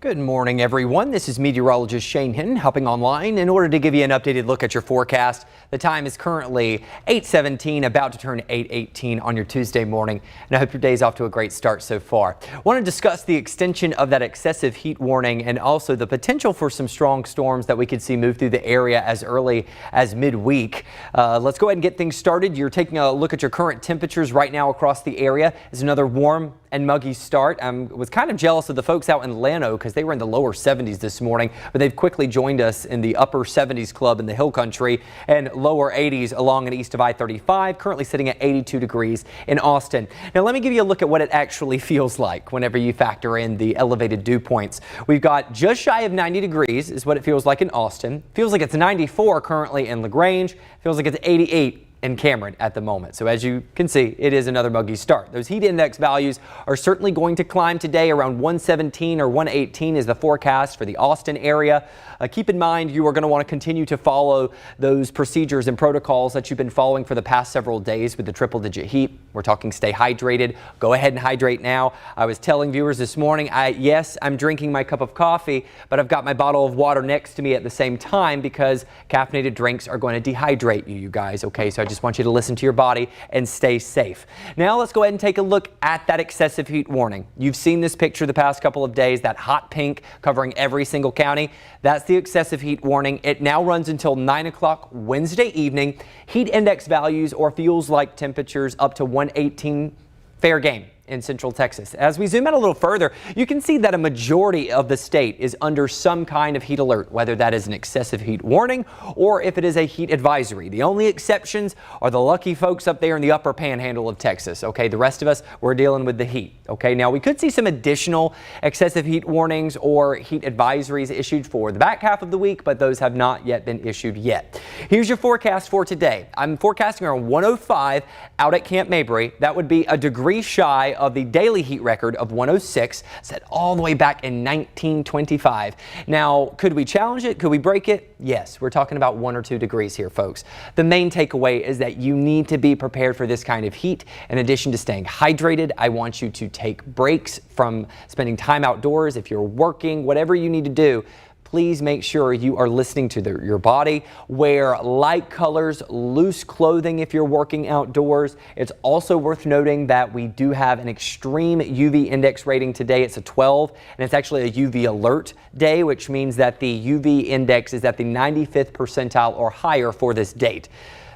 Good morning, everyone. This is meteorologist Shane Hinton helping online in order to give you an updated look at your forecast. The time is currently 8:17, about to turn 8:18 on your Tuesday morning, and I hope your day's off to a great start so far. I want to discuss the extension of that excessive heat warning and also the potential for some strong storms that we could see move through the area as early as midweek. Let's go ahead and get things started. You're taking a look at your current temperatures right now across the area. It's another warm and muggy start. I was kind of jealous of the folks out in Llano because they were in the lower 70s this morning, but they've quickly joined us in the upper 70s club in the Hill Country and lower 80s along and east of I-35, currently sitting at 82 degrees in Austin. Now let me give you a look at what it actually feels like whenever you factor in the elevated dew points. We've got just shy of 90 degrees is what it feels like in Austin. Feels like it's 94 currently in LaGrange. Feels like it's 88 in Cameron at the moment. So as you can see, it is another muggy start. Those heat index values are certainly going to climb today. Around 117 or 118 is the forecast for the Austin area. Keep in mind you are going to want to continue to follow those procedures and protocols that you've been following for the past several days with the triple-digit heat. We're talking stay hydrated. Go ahead and hydrate now. I was telling viewers this morning, yes, I'm drinking my cup of coffee, but I've got my bottle of water next to me at the same time because caffeinated drinks are going to dehydrate you guys. Okay, so I just want you to listen to your body and stay safe. Now let's go ahead and take a look at that excessive heat warning. You've seen this picture the past couple of days, that hot pink covering every single county. That's the excessive heat warning. It now runs until 9 o'clock Wednesday evening. Heat index values or feels like temperatures up to 118, fair game in Central Texas. As we zoom out a little further, you can see that a majority of the state is under some kind of heat alert, whether that is an excessive heat warning or if it is a heat advisory. The only exceptions are the lucky folks up there in the upper panhandle of Texas. Okay, the rest of us, we're dealing with the heat. Okay, now we could see some additional excessive heat warnings or heat advisories issued for the back half of the week, but those have not yet been issued yet. Here's your forecast for today. I'm forecasting around 105 out at Camp Mabry. That would be a degree shy of the daily heat record of 106, set all the way back in 1925. Now, could we challenge it? Could we break it? Yes, we're talking about 1 or 2 degrees here, folks. The main takeaway is that you need to be prepared for this kind of heat. In addition to staying hydrated, I want you to take breaks from spending time outdoors. If you're working, whatever you need to do, please make sure you are listening to your body. Wear light colors, loose clothing if you're working outdoors. It's also worth noting that we do have an extreme UV index rating today. It's a 12, and it's actually a UV alert day, which means that the UV index is at the 95th percentile or higher for this date.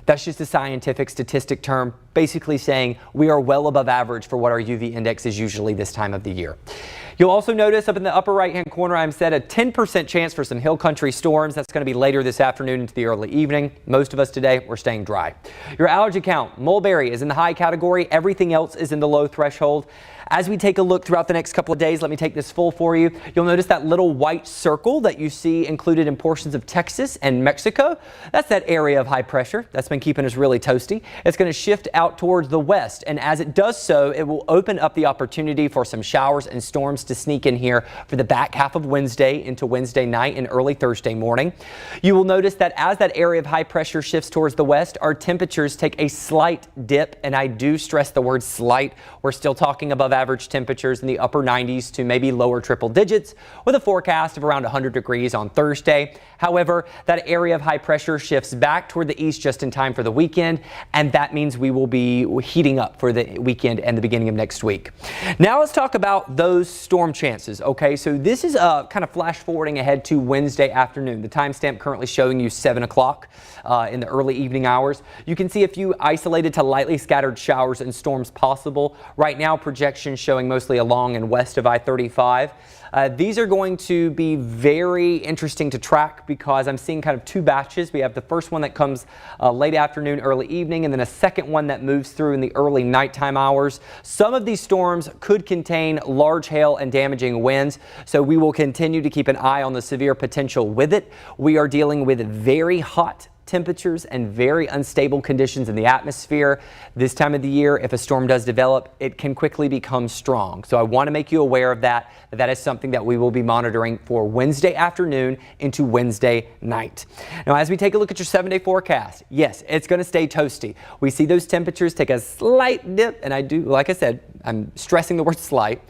That's just a scientific statistic term, basically saying we are well above average for what our UV index is usually this time of the year. You'll also notice up in the upper right-hand corner, I'm set a 10% chance for some hill country storms. That's going to be later this afternoon into the early evening. Most of us today, we're staying dry. Your allergy count, mulberry is in the high category. Everything else is in the low threshold. As we take a look throughout the next couple of days, let me take this full for you. You'll notice that little white circle that you see included in portions of Texas and Mexico. That's that area of high pressure that's been keeping us really toasty. It's going to shift out towards the west, and as it does so, it will open up the opportunity for some showers and storms to sneak in here for the back half of Wednesday into Wednesday night and early Thursday morning. You will notice that as that area of high pressure shifts towards the west, our temperatures take a slight dip, and I do stress the word slight. We're still talking above average temperatures in the upper 90s to maybe lower triple digits with a forecast of around 100 degrees on Thursday. However, that area of high pressure shifts back toward the east just in time for the weekend, and that means we will be heating up for the weekend and the beginning of next week. Now let's talk about those storm chances. Okay, so this is kind of flash forwarding ahead to Wednesday afternoon. The timestamp currently showing you 7 o'clock in the early evening hours. You can see a few isolated to lightly scattered showers and storms possible. Right now, projections showing mostly along and west of I-35. These are going to be very interesting to track because I'm seeing kind of 2 batches. We have the first one that comes late afternoon, early evening, and then a second one that moves through in the early nighttime hours. Some of these storms could contain large hail and damaging winds, so we will continue to keep an eye on the severe potential with it. We are dealing with very hot temperatures and very unstable conditions in the atmosphere. This time of the year, if a storm does develop, it can quickly become strong. So I want to make you aware of that. That is something that we will be monitoring for Wednesday afternoon into Wednesday night. Now, as we take a look at your 7-day forecast, yes, it's going to stay toasty. We see those temperatures take a slight dip, and I do, like I said, I'm stressing the word slight.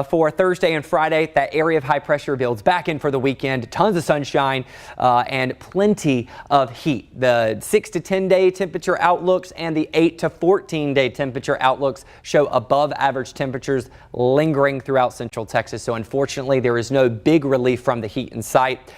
For Thursday and Friday, that area of high pressure builds back in for the weekend. Tons of sunshine and plenty of heat. The 6 to 10 day temperature outlooks and the 8 to 14 day temperature outlooks show above average temperatures lingering throughout central Texas. So unfortunately, there is no big relief from the heat in sight.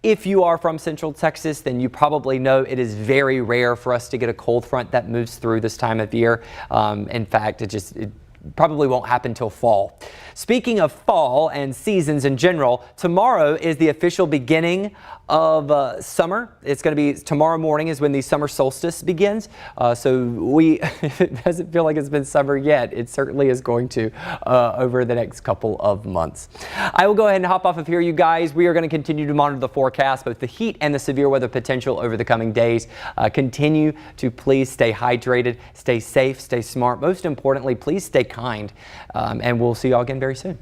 If you are from central Texas, then you probably know it is very rare for us to get a cold front that moves through this time of year. In fact, it probably won't happen till fall. Speaking of fall and seasons in general, tomorrow is the official beginning of summer. It's going to be tomorrow morning is when the summer solstice begins. So if it doesn't feel like it's been summer yet, it certainly is going to over the next couple of months. I will go ahead and hop off of here, you guys. We are going to continue to monitor the forecast, both the heat and the severe weather potential over the coming days. Continue to please stay hydrated, stay safe, stay smart. Most importantly, please stay kind. And we'll see you all again very soon.